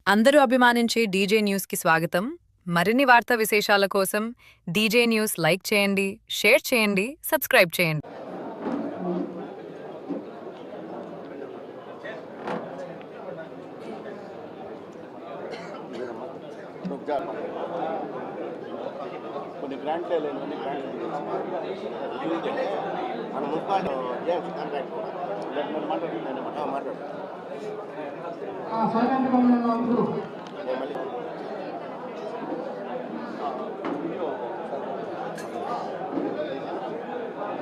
అందరూ అభిమానించే డీజే న్యూస్‌కి స్వాగతం. మరిన్ని వార్తా విశేషాల కోసం డీజే న్యూస్ లైక్ చేయండి, షేర్ చేయండి, సబ్స్క్రైబ్ చేయండి. కొన్ని గ్రాంట్లే లేని గ్రాంట్లు మన మున్సిపాలిటీ కాంట్రాక్ట్ మాట్లాడు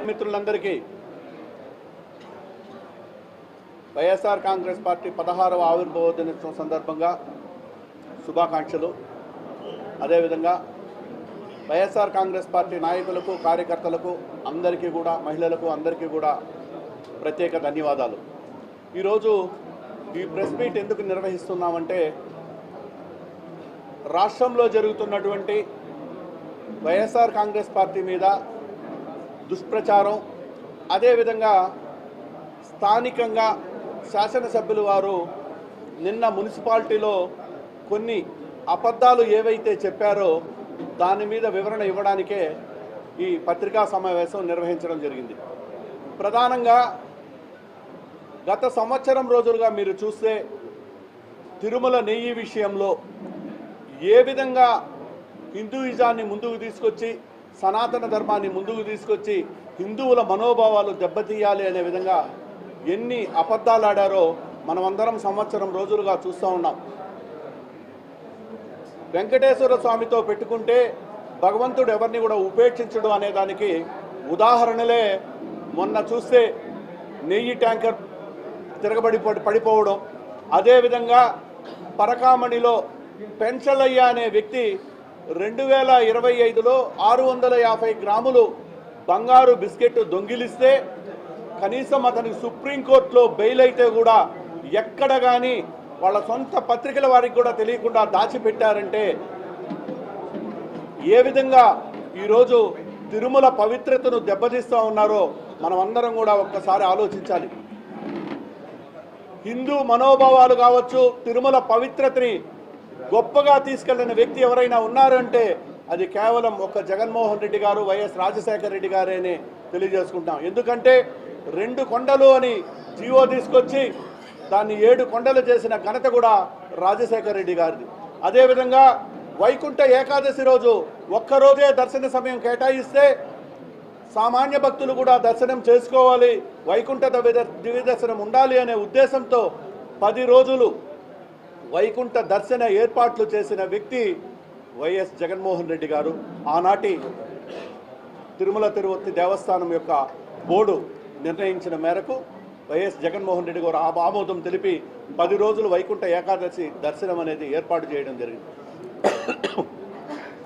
మిత్రులందరికీ వైఎస్ఆర్ కాంగ్రెస్ పార్టీ 16వ ఆవిర్భావ దినోత్సవం సందర్భంగా శుభాకాంక్షలు. అదేవిధంగా వైఎస్ఆర్ కాంగ్రెస్ పార్టీ నాయకులకు, కార్యకర్తలకు అందరికీ కూడా, మహిళలకు అందరికీ కూడా ప్రత్యేక ధన్యవాదాలు. ఈరోజు ఈ ప్రెస్ మీట్ ఎందుకు నిర్వహిస్తున్నామంటే, రాష్ట్రంలో జరుగుతున్నటువంటి వైఎస్ఆర్ కాంగ్రెస్ పార్టీ మీద దుష్ప్రచారం, అదేవిధంగా స్థానికంగా శాసనసభ్యులు వారు నిన్న మున్సిపాలిటీలో కొన్ని అబద్ధాలు ఏవైతే చెప్పారో దాని మీద వివరణ ఇవ్వడానికే ఈ పత్రికా సమావేశం నిర్వహించడం జరిగింది. ప్రధానంగా గత సంవత్సరం రోజులుగా మీరు చూస్తే తిరుమల నెయ్యి విషయంలో ఏ విధంగా హిందూయిజాన్ని ముందుకు తీసుకొచ్చి, సనాతన ధర్మాన్ని ముందుకు తీసుకొచ్చి హిందువుల మనోభావాలు దెబ్బతీయాలి అనే విధంగా ఎన్ని అబద్ధాలు ఆడారో మనమందరం సంవత్సరం రోజులుగా చూస్తూ ఉన్నాం. వెంకటేశ్వర స్వామితో పెట్టుకుంటే భగవంతుడు ఎవరిని కూడా ఉపేక్షించడు అనే దానికి ఉదాహరణలే మొన్న చూస్తే నెయ్యి ట్యాంకర్ పడిపోవడం, అదేవిధంగా పరకామణిలో పెన్షలయ్య అనే వ్యక్తి 2025లో 650 గ్రాములు బంగారు బిస్కెట్ దొంగిలిస్తే కనీసం అతనికి సుప్రీంకోర్టులో బెయిల్ అయితే కూడా ఎక్కడ కానీ వాళ్ళ సొంత పత్రికల వారికి కూడా తెలియకుండా దాచిపెట్టారంటే ఏ విధంగా ఈరోజు తిరుమల పవిత్రతను దెబ్బతీస్తూ ఉన్నారో మనం అందరం కూడా ఒక్కసారి ఆలోచించాలి. హిందూ మనోభావాలు కావచ్చు, తిరుమల పవిత్రతని గొప్పగా తీసుకెళ్లిన వ్యక్తి ఎవరైనా ఉన్నారంటే అది కేవలం ఒక జగన్మోహన్ రెడ్డి గారు, వైఎస్ రాజశేఖర రెడ్డి గారేనే తెలియజేసుకుంటాం. ఎందుకంటే 2 కొండలు అని జీవో తీసుకొచ్చి దాన్ని 7 కొండలు చేసిన ఘనత కూడా రాజశేఖర రెడ్డి గారిది. అదేవిధంగా వైకుంఠ ఏకాదశి రోజు ఒక్కరోజే దర్శన సమయం కేటాయిస్తే సామాన్య భక్తులు కూడా దర్శనం చేసుకోవాలి, వైకుంఠ దివ్య దర్శనం ఉండాలి అనే ఉద్దేశంతో 10 రోజులు వైకుంఠ దర్శన ఏర్పాట్లు చేసిన వ్యక్తి వైఎస్ జగన్మోహన్ రెడ్డి గారు. ఆనాటి తిరుమల తిరుపతి దేవస్థానం యొక్క బోర్డు నిర్ణయించిన మేరకు వైఎస్ జగన్మోహన్ రెడ్డి గారు ఆమోదం తెలిపి 10 రోజులు వైకుంఠ ఏకాదశి దర్శనం అనేది ఏర్పాటు చేయడం జరిగింది.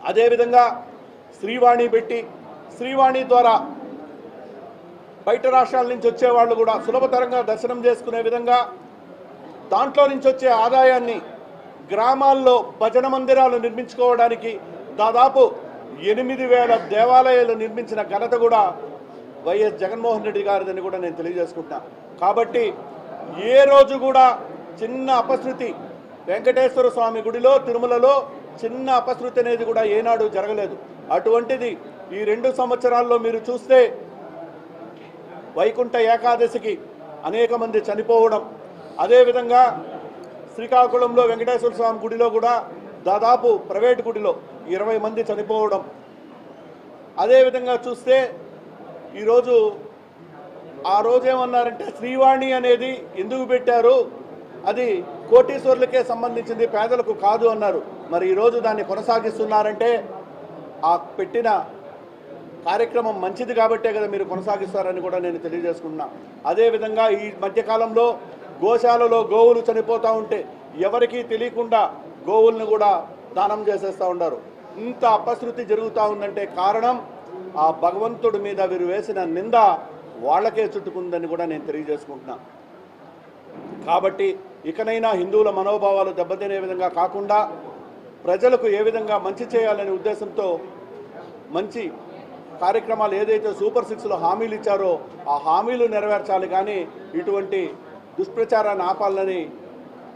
అదేవిధంగా శ్రీవాణి పెట్టి, శ్రీవాణి ద్వారా బయట రాష్ట్రాల నుంచి వచ్చేవాళ్ళు కూడా సులభతరంగా దర్శనం చేసుకునే విధంగా దాంట్లో నుంచి వచ్చే ఆదాయాన్ని గ్రామాల్లో భజన మందిరాలు నిర్మించుకోవడానికి దాదాపు 8,000 దేవాలయాలు నిర్మించిన ఘనత కూడా వైఎస్ జగన్మోహన్ రెడ్డి గారిదని కూడా నేను తెలియజేసుకుంటున్నాను. కాబట్టి ఏ రోజు కూడా చిన్న అపశృతి వెంకటేశ్వర స్వామి గుడిలో, తిరుమలలో చిన్న అపశృతి అనేది కూడా ఏనాడు జరగలేదు. అటువంటిది ఈ 2 సంవత్సరాల్లో మీరు చూస్తే వైకుంఠ ఏకాదశికి అనేక మంది చనిపోవడం, అదేవిధంగా శ్రీకాకుళంలో వెంకటేశ్వర స్వామి గుడిలో కూడా దాదాపు ప్రైవేటు గుడిలో 20 మంది చనిపోవడం, అదేవిధంగా చూస్తే ఈరోజు ఆ రోజు ఏమన్నారంటే శ్రీవాణి అనేది ఎందుకు పెట్టారు, అది కోటీశ్వరులకే సంబంధించింది, పేదలకు కాదు అన్నారు. మరి ఈరోజు దాన్ని కొనసాగిస్తున్నారంటే ఆ పెట్టిన కార్యక్రమం మంచిది కాబట్టే కదా మీరు కొనసాగిస్తారని కూడా నేను తెలియజేసుకున్నా. అదేవిధంగా ఈ మధ్యకాలంలో గోశాలలో గోవులు చనిపోతూ ఉంటే ఎవరికీ తెలియకుండా గోవులను కూడా దానం చేసేస్తూ ఉన్నారు. ఇంత అపశృతి జరుగుతూ ఉందంటే కారణం ఆ భగవంతుడి మీద వీరు వేసిన నింద వాళ్ళకే చుట్టుకుందని కూడా నేను తెలియజేసుకుంటున్నా. కాబట్టి ఇకనైనా హిందువుల మనోభావాలు దెబ్బతినే విధంగా కాకుండా ప్రజలకు ఏ విధంగా మంచి చేయాలనే ఉద్దేశంతో మంచి కార్యక్రమాలు ఏదైతే సూపర్ 6లో హామీలు ఇచ్చారో ఆ హామీలు నెరవేర్చాలి. కానీ ఇటువంటి దుష్ప్రచారాన్ని ఆపాలని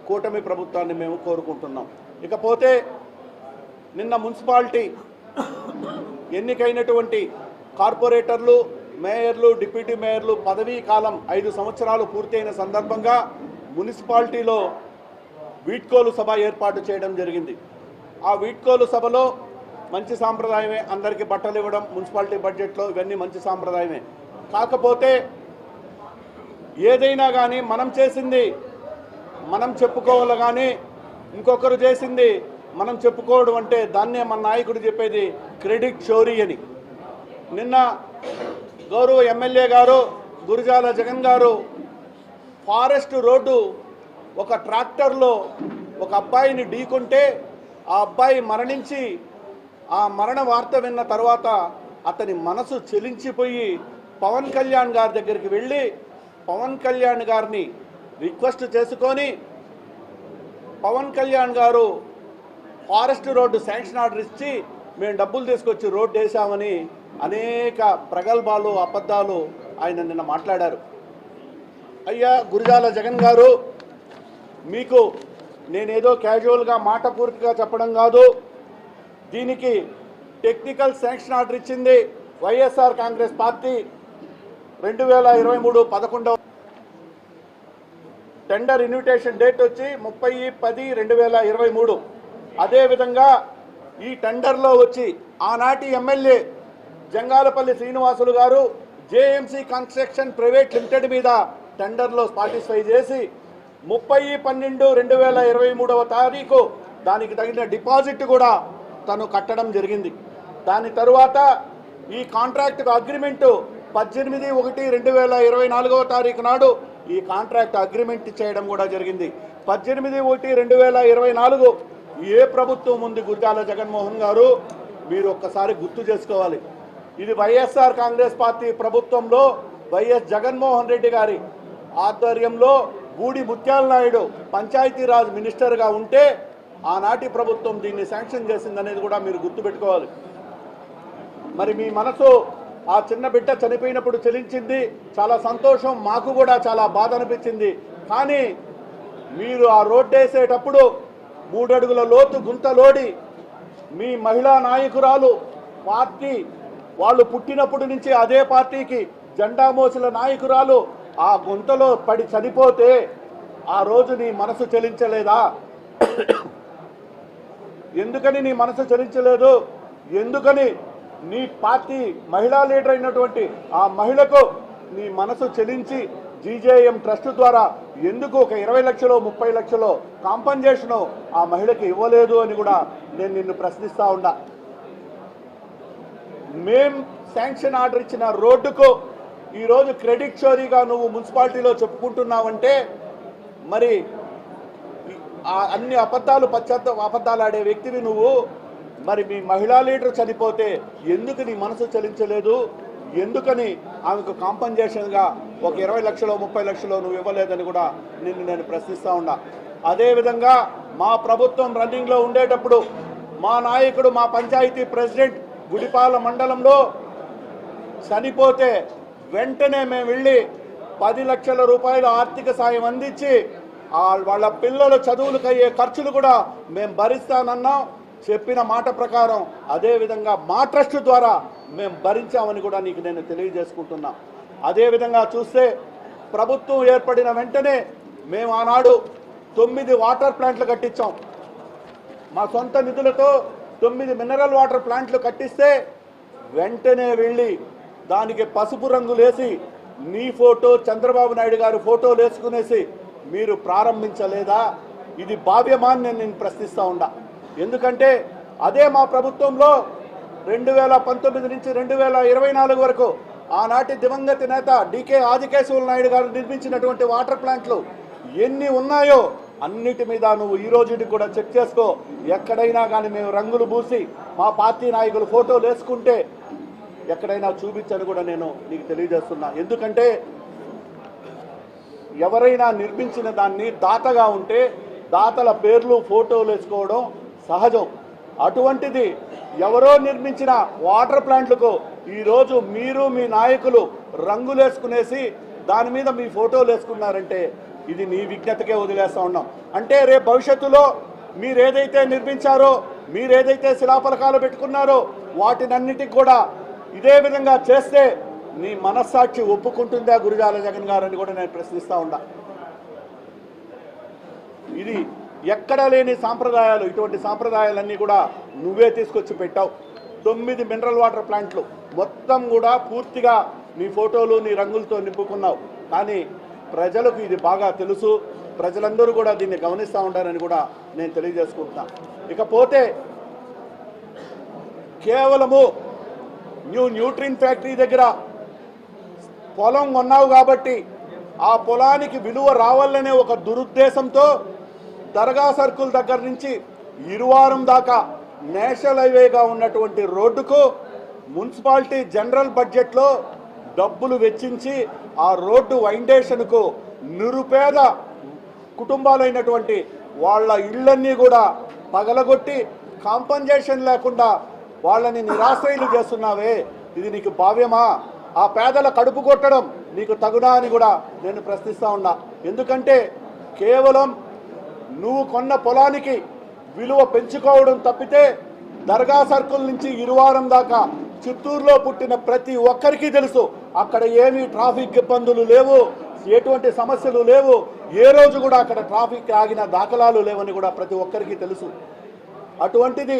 కూటమి ప్రభుత్వాన్ని మేము కోరుకుంటున్నాం. ఇకపోతే నిన్న మున్సిపాలిటీ ఎన్నికైనటువంటి కార్పొరేటర్లు, మేయర్లు, డిప్యూటీ మేయర్లు పదవీ కాలం 5 సంవత్సరాలు పూర్తయిన సందర్భంగా మున్సిపాలిటీలో వీడ్కోలు సభ ఏర్పాటు చేయడం జరిగింది. ఆ వీడ్కోలు సభలో మంచి సాంప్రదాయమే, అందరికీ బట్టలు ఇవ్వడం మున్సిపాలిటీ బడ్జెట్లో ఇవన్నీ మంచి సాంప్రదాయమే. కాకపోతే ఏదైనా కానీ మనం చేసింది మనం చెప్పుకోవాలి, కానీ ఇంకొకరు చేసింది మనం చెప్పుకోవడం అంటే దాన్నే మన నాయకుడు చెప్పేది క్రెడిట్ చోరీ అని. నిన్న గౌరవ ఎమ్మెల్యే గారు గురజాల జగన్ గారు ఫారెస్ట్ రోడ్డు ఒక ట్రాక్టర్లో ఒక అబ్బాయిని ఢీకొంటే ఆ అబ్బాయి మరణించి ఆ మరణ వార్త విన్న తర్వాత అతని మనసు చెలించిపోయి పవన్ కళ్యాణ్ గారి దగ్గరికి వెళ్ళి పవన్ కళ్యాణ్ గారిని రిక్వెస్ట్ చేసుకొని పవన్ కళ్యాణ్ గారు ఫారెస్ట్ రోడ్డు శాంక్షన్ ఆర్డర్ ఇచ్చి మేము డబ్బులు తీసుకొచ్చి రోడ్డు వేసామని అనేక ప్రగల్భాలు, అబద్ధాలు ఆయన నిన్న మాట్లాడారు. అయ్యా గురజాల జగన్ గారు, మీకు నేనేదో క్యాజువల్గా మాట పూర్తిగా చెప్పడం కాదు, దీనికి టెక్నికల్ శాంక్షన్ ఆర్డర్ ఇచ్చింది వైఎస్ఆర్ కాంగ్రెస్ పార్టీ 2023 11వ టెండర్ ఇన్విటేషన్ డేట్ వచ్చి 30/10/2023. అదేవిధంగా ఈ టెండర్లో వచ్చి ఆనాటి ఎమ్మెల్యే జంగాలపల్లి శ్రీనివాసులు గారు జేఎంసీ కన్స్ట్రక్షన్ ప్రైవేట్ లిమిటెడ్ మీద టెండర్లో పార్టిసిపై చేసి 30/12/2023 దానికి తగిన డిపాజిట్ కూడా తను కట్టడం జరిగింది. దాని తరువాత ఈ కాంట్రాక్ట్ అగ్రిమెంటు 18/1/2024 నాడు ఈ కాంట్రాక్ట్ అగ్రిమెంట్ చేయడం కూడా జరిగింది. 18/1/2024 ఏ ప్రభుత్వం ఉంది గురజాల జగన్మోహన్ గారు, మీరు ఒక్కసారి గుర్తు చేసుకోవాలి. ఇది వైఎస్ఆర్ కాంగ్రెస్ పార్టీ ప్రభుత్వంలో వైఎస్ జగన్మోహన్ రెడ్డి గారి ఆధ్వర్యంలో బూడి ముత్యాల నాయుడు పంచాయతీరాజ్ మినిస్టర్గా ఉంటే ఆనాటి ప్రభుత్వం దీన్ని శాంక్షన్ చేసిందనేది కూడా మీరు గుర్తుపెట్టుకోవాలి. మరి మీ మనసు ఆ చిన్న బిడ్డ చనిపోయినప్పుడు చెలించింది, చాలా సంతోషం, మాకు కూడా చాలా బాధ అనిపించింది. కానీ మీరు ఆ రోడ్డు వేసేటప్పుడు 3 అడుగుల లోతు గుంతలోడి మీ మహిళా నాయకురాలు పార్టీ వాళ్ళు పుట్టినప్పటి నుంచి అదే పార్టీకి జెండా మోసిన నాయకురాలు ఆ గుంతలో పడి చనిపోతే ఆ రోజు నీ మనసు చెలించలేదా? ఎందుకని నీ మనసు చెలించలేదు? ఎందుకని నీ పార్టీ మహిళా లీడర్ అయినటువంటి ఆ మహిళకు నీ మనసు చెలించి జీజేఎం ట్రస్ట్ ద్వారా ఎందుకు ఒక 20 లక్షలు 30 లక్షలు కాంపన్సేషన్ ఆ మహిళకి ఇవ్వలేదు అని కూడా నేను నిన్ను ప్రశ్నిస్తా ఉన్నా. మేం శాంక్షన్ ఆర్డర్ ఇచ్చిన రోడ్డుకు ఈరోజు క్రెడిట్ చోరీగా నువ్వు మున్సిపాలిటీలో చెప్పుకుంటున్నావంటే మరి అన్ని అబద్ధాలు ఆడే వ్యక్తివి నువ్వు. మరి మీ మహిళా లీడర్ చనిపోతే ఎందుకు నీ మనసు చలించలేదు? ఎందుకని ఆమెకు కాంపన్సేషన్గా ఒక 20 లక్షలు 30 లక్షలు నువ్వు ఇవ్వలేదని కూడా నేను ప్రశ్నిస్తూ ఉన్నా. అదేవిధంగా మా ప్రభుత్వం రన్నింగ్లో ఉండేటప్పుడు మా నాయకుడు, మా పంచాయతీ ప్రెసిడెంట్ గుడిపాల మండలంలో చనిపోతే వెంటనే మేము వెళ్ళి 10 లక్షల రూపాయల ఆర్థిక సాయం అందించి వాళ్ళ పిల్లల చదువులకు అయ్యే ఖర్చులు కూడా మేము భరిస్తానన్నాం. చెప్పిన మాట ప్రకారం అదేవిధంగా మా ట్రస్ట్ ద్వారా మేము భరించామని కూడా నీకు నేను తెలియజేసుకుంటున్నా. అదేవిధంగా చూస్తే ప్రభుత్వం ఏర్పడిన వెంటనే మేము ఆనాడు 9 వాటర్ ప్లాంట్లు కట్టించాం. మా సొంత నిధులతో 9 మినరల్ వాటర్ ప్లాంట్లు కట్టిస్తే వెంటనే వెళ్ళి దానికి పసుపు రంగులేసి నీ ఫోటో, చంద్రబాబు నాయుడు గారి ఫోటోలు వేసుకునేసి మీరు ప్రారంభించలేదా? ఇది భావ్యమా అని నేను ప్రశ్నిస్తూ ఉన్నా. ఎందుకంటే అదే మా ప్రభుత్వంలో 2019 నుంచి 2024 వరకు ఆనాటి దివంగత నేత డికే ఆదికేశవుల నాయుడు గారు నిర్మించినటువంటి వాటర్ ప్లాంట్లు ఎన్ని ఉన్నాయో అన్నిటి మీద నువ్వు ఈ రోజుకి కూడా చెక్ చేసుకో. ఎక్కడైనా కానీ మేము రంగులు పూసి మా పార్టీ నాయకులు ఫోటోలు వేసుకుంటే ఎక్కడైనా చూపించని కూడా నేను నీకు తెలియజేస్తున్నా. ఎందుకంటే ఎవరైనా నిర్మించిన దాన్ని దాతగా ఉంటే దాతల పేర్లు ఫోటోలు వేసుకోవడం సహజం. అటువంటిది ఎవరో నిర్మించిన వాటర్ ప్లాంట్లకు ఈరోజు మీరు మీ నాయకులు రంగులేసుకునేసి దాని మీద మీ ఫోటోలు వేసుకున్నారంటే ఇది నీ విజ్ఞతకే వదిలేస్తూ ఉన్నాం. అంటే రేపు భవిష్యత్తులో మీరేదైతే నిర్మించారో, మీరేదైతే శిలాఫలకాలు పెట్టుకున్నారో వాటినన్నిటికి కూడా ఇదే విధంగా చేస్తే నీ మనస్సాక్షి ఒప్పుకుంటుందా గురజాల జగన్ గారు అని కూడా నేను ప్రశ్నిస్తూ ఉన్నా. ఇది ఎక్కడ లేని సాంప్రదాయాలు, ఇటువంటి సాంప్రదాయాలన్నీ కూడా నువ్వే తీసుకొచ్చి పెట్టావు. 9 మినరల్ వాటర్ ప్లాంట్లు మొత్తం కూడా పూర్తిగా నీ ఫోటోలు నీ రంగులతో నింపుకున్నావు. కానీ ప్రజలకు ఇది బాగా తెలుసు, ప్రజలందరూ కూడా దీన్ని గమనిస్తూ ఉంటారని కూడా నేను తెలియజేసుకుంటున్నా. ఇకపోతే కేవలము న్యూట్రిన్ ఫ్యాక్టరీ దగ్గర పొలం కొన్నావు కాబట్టి ఆ పొలానికి విలువ రావాలనే ఒక దురుద్దేశంతో దర్గా సర్కిల్ దగ్గర నుంచి ఇరువారం దాకా నేషనల్ హైవేగా ఉన్నటువంటి రోడ్డుకు మున్సిపాలిటీ జనరల్ బడ్జెట్లో డబ్బులు వెచ్చించి ఆ రోడ్డు వైండేషన్కు నిరుపేద కుటుంబాలైనటువంటి వాళ్ళ ఇళ్ళన్నీ కూడా పగలగొట్టి కాంపన్సేషన్ లేకుండా వాళ్ళని నిరాశ్రయులు చేస్తున్నావే, ఇది నీకు భావ్యమా? ఆ పేదల కడుపు కొట్టడం నీకు తగునా అని కూడా నేను ప్రశ్నిస్తూ ఉన్నా. ఎందుకంటే కేవలం నువ్వు కొన్న పొలానికి విలువ పెంచుకోవడం తప్పితే దర్గా సర్కిల్ నుంచి ఇరువారం దాకా చిత్తూరులో పుట్టిన ప్రతి ఒక్కరికి తెలుసు అక్కడ ఏమీ ట్రాఫిక్ ఇబ్బందులు లేవు, ఎటువంటి సమస్యలు లేవు, ఏ రోజు కూడా అక్కడ ట్రాఫిక్ ఆగిన దాఖలాలు లేవని కూడా ప్రతి ఒక్కరికి తెలుసు. అటువంటిది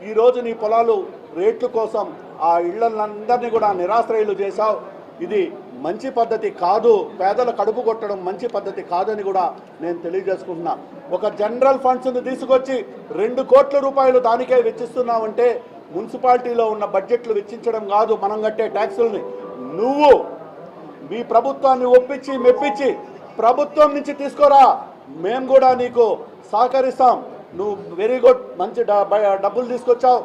ఈరోజు నీ పొలాలు రేట్ల కోసం ఆ ఇళ్లందరినీ కూడా నిరాశ్రయులు చేశావు. ఇది మంచి పద్ధతి కాదు, పేదల కడుపు కొట్టడం మంచి పద్ధతి కాదని కూడా నేను తెలియజేసుకుంటున్నా. ఒక జనరల్ ఫండ్స్ని తీసుకొచ్చి 2 కోట్ల రూపాయలు దానికే వెచ్చిస్తున్నావంటే మున్సిపాలిటీలో ఉన్న బడ్జెట్లు వెచ్చించడం కాదు, మనం కట్టే ట్యాక్సుల్ని నువ్వు మీ ప్రభుత్వాన్ని ఒప్పించి మెప్పించి ప్రభుత్వం నుంచి తీసుకోరా, మేము కూడా నీకు సహకరిస్తాం. నువ్వు వెరీ గుడ్, మంచి డబ్బులు తీసుకొచ్చావు,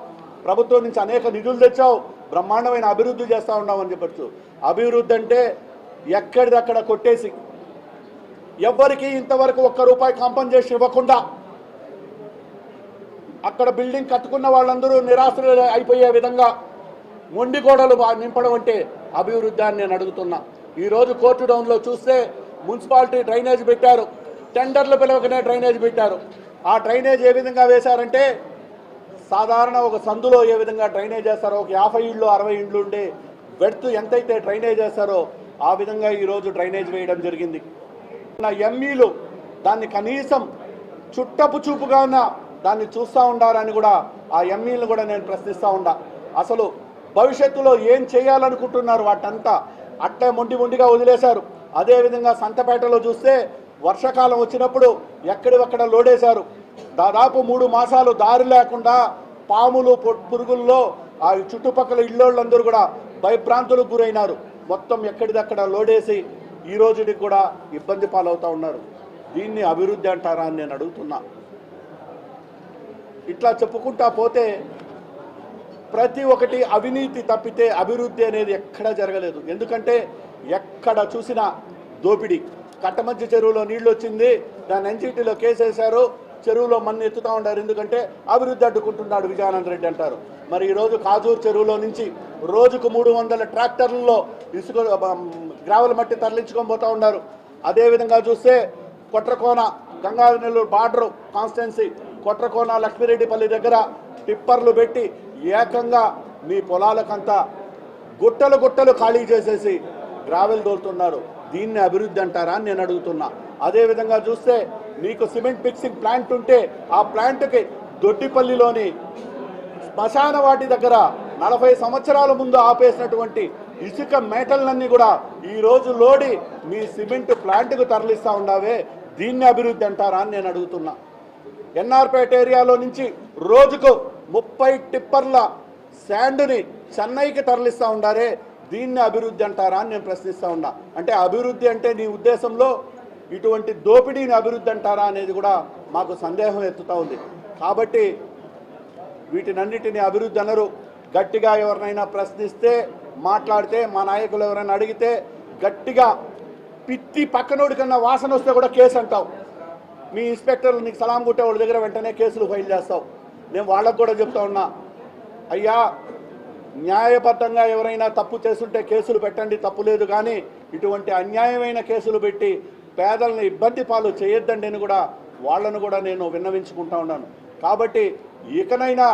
ప్రభుత్వం నుంచి అనేక నిధులు తెచ్చావు, బ్రహ్మాండమైన అభివృద్ధి చేస్తూ ఉన్నావు అని చెప్పచ్చు. అభివృద్ధి అంటే ఎక్కడిదక్కడ కొట్టేసి ఎవ్వరికి ఇంతవరకు ₹1 కాంపన్సేషన్ ఇవ్వకుండా అక్కడ బిల్డింగ్ కట్టుకున్న వాళ్ళందరూ నిరాశ్రయులు అయిపోయే విధంగా మొండి గోడలు నింపడం అంటే అభివృద్ధి అని నేను అడుగుతున్నా. ఈరోజు కోర్టు డౌన్లో చూస్తే మున్సిపాలిటీ డ్రైనేజ్ పెట్టారు, టెండర్లు పిలవకనే డ్రైనేజ్ పెట్టారు. ఆ డ్రైనేజ్ ఏ విధంగా వేశారంటే సాధారణ ఒక సందులో ఏ విధంగా డ్రైనేజ్ చేస్తారో, ఒక 50 ఇళ్ళు 60 ఇండ్లు ఉండే వెడ్త్ ఎంతైతే డ్రైనేజ్ చేస్తారో ఆ విధంగా ఈరోజు డ్రైనేజ్ వేయడం జరిగింది. నా ఎంఈలు దాన్ని కనీసం చుట్టపు చూపుగా ఉన్న దాన్ని చూస్తూ ఉండాలని కూడా ఆ ఎంఈలను కూడా నేను ప్రశ్నిస్తూ ఉండా. అసలు భవిష్యత్తులో ఏం చేయాలనుకుంటున్నారు వాటంతా అట్లే మొండిగా వదిలేశారు. అదేవిధంగా సంతపేటలో చూస్తే వర్షాకాలం వచ్చినప్పుడు ఎక్కడివక్కడ లోడేశారు. దాదాపు 3 మాసాలు దారి లేకుండా పాములు పురుగుల్లో ఆ చుట్టుపక్కల ఇళ్ళోళ్ళందరూ కూడా భయభ్రాంతులకు గురైనారు. మొత్తం ఎక్కడిదక్కడ లోడేసి ఈ రోజుకి కూడా ఇబ్బంది పాలవుతూ ఉన్నారు. దీన్ని అభివృద్ధి అంటారా అని నేను అడుగుతున్నా. ఇట్లా చెప్పుకుంటా పోతే ప్రతి ఒక్కటి అవినీతి తప్పితే అభివృద్ధి అనేది ఎక్కడా జరగలేదు. ఎందుకంటే ఎక్కడ చూసినా దోపిడీ. కట్టమంచి చెరువులో నీళ్ళు వచ్చింది, దాన్ని ఎన్జిటీలో కేసు వేశారు, చెరువులో మన్ను ఎత్తుతూ ఉంటారు. ఎందుకంటే అభివృద్ధి అడ్డుకుంటున్నాడు విజయానంద రెడ్డి అంటారు. మరి ఈరోజు కాజూరు చెరువులో నుంచి రోజుకు 300 ట్రాక్టర్లలో ఇసుక గ్రావెల్ మట్టి తరలించుకొని పోతూ ఉన్నారు. అదేవిధంగా చూస్తే కొట్రకోన గంగానెల్లూరు బార్డర్ కాన్స్టిట్యున్సీ కొట్రకోన లక్ష్మీరెడ్డిపల్లి దగ్గర టిప్పర్లు పెట్టి ఏకంగా మీ పొలాలకంతా గుట్టలు ఖాళీ చేసేసి గ్రావెల్ దోలుతున్నారు. దీన్ని అభివృద్ధి అంటారా అని నేను అడుగుతున్నా. అదేవిధంగా చూస్తే మీకు సిమెంట్ మిక్సింగ్ ప్లాంట్ ఉంటే ఆ ప్లాంట్కి దొడ్డిపల్లిలోని శ్మశాన వాటి దగ్గర 40 సంవత్సరాల ముందు ఆపేసినటువంటి ఇసుక మేటలన్నీ కూడా ఈరోజు లోడి మీ సిమెంట్ ప్లాంట్కు తరలిస్తూ ఉండావే, దీన్ని అభివృద్ధి అంటారా అని నేను అడుగుతున్నా. ఎన్ఆర్పేట ఏరియాలో నుంచి రోజుకు 30 టిప్పర్ల శాండ్ని చెన్నైకి తరలిస్తూ ఉండారే, దీన్ని అభివృద్ధి అంటారా అని నేను ప్రశ్నిస్తూ ఉన్నా. అంటే అభివృద్ధి అంటే నీ ఉద్దేశంలో ఇటువంటి దోపిడీని అభివృద్ధి అంటారా అనేది కూడా మాకు సందేహం ఎత్తుతూ ఉంది. కాబట్టి వీటినన్నిటిని అభివృద్ధి అనరు. గట్టిగా ఎవరినైనా ప్రశ్నిస్తే మాట్లాడితే మా నాయకులు ఎవరైనా అడిగితే గట్టిగా పిత్తి పక్కనోడి కన్నా వాసన వస్తే కూడా కేసు అంటావు. మీ ఇన్స్పెక్టర్లు నీకు సలాం కొట్టే వాళ్ళ దగ్గర వెంటనే కేసులు ఫైల్ చేస్తావు. నేను వాళ్ళకు కూడా చెప్తా ఉన్నా, అయ్యా న్యాయబద్ధంగా ఎవరైనా తప్పు చేస్తుంటే కేసులు పెట్టండి, తప్పు లేదు. కానీ ఇటువంటి అన్యాయమైన కేసులు పెట్టి పేదలను ఇబ్బంది పాలు చేయొద్దండి అని కూడా వాళ్ళను కూడా నేను విన్నవించుకుంటా ఉన్నాను. కాబట్టి ఇకనైనా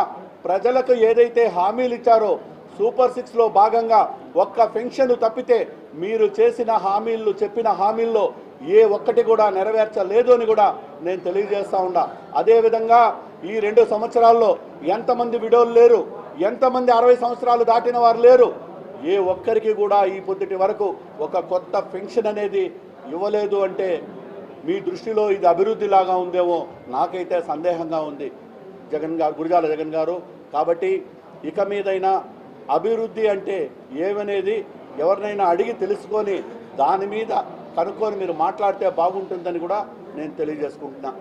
ప్రజలకు ఏదైతే హామీలు ఇచ్చారో సూపర్ 6లో భాగంగా ఒక్క పెన్షన్ తప్పితే మీరు చేసిన హామీలు చెప్పిన హామీల్లో ఏ ఒక్కటి కూడా నెరవేర్చలేదు అని కూడా నేను తెలియజేస్తా ఉన్నా. అదేవిధంగా ఈ 2 సంవత్సరాల్లో ఎంతమంది విడోలు లేరు, ఎంతమంది 60 సంవత్సరాలు దాటిన వారు లేరు, ఏ ఒక్కరికి కూడా ఈ పొద్దుటి వరకు ఒక కొత్త పెన్షన్ అనేది ఇవ్వలేదు అంటే మీ దృష్టిలో ఇది అభివృద్ధి లాగా ఉందేమో నాకైతే సందేహంగా ఉంది గురజాల జగన్ గారు. కాబట్టి ఇక మీదైనా అభివృద్ధి అంటే ఏమనేది ఎవరినైనా అడిగి తెలుసుకొని దాని మీద కనుక్కొని మీరు మాట్లాడితే బాగుంటుందని కూడా నేను తెలియజేసుకుంటున్నా.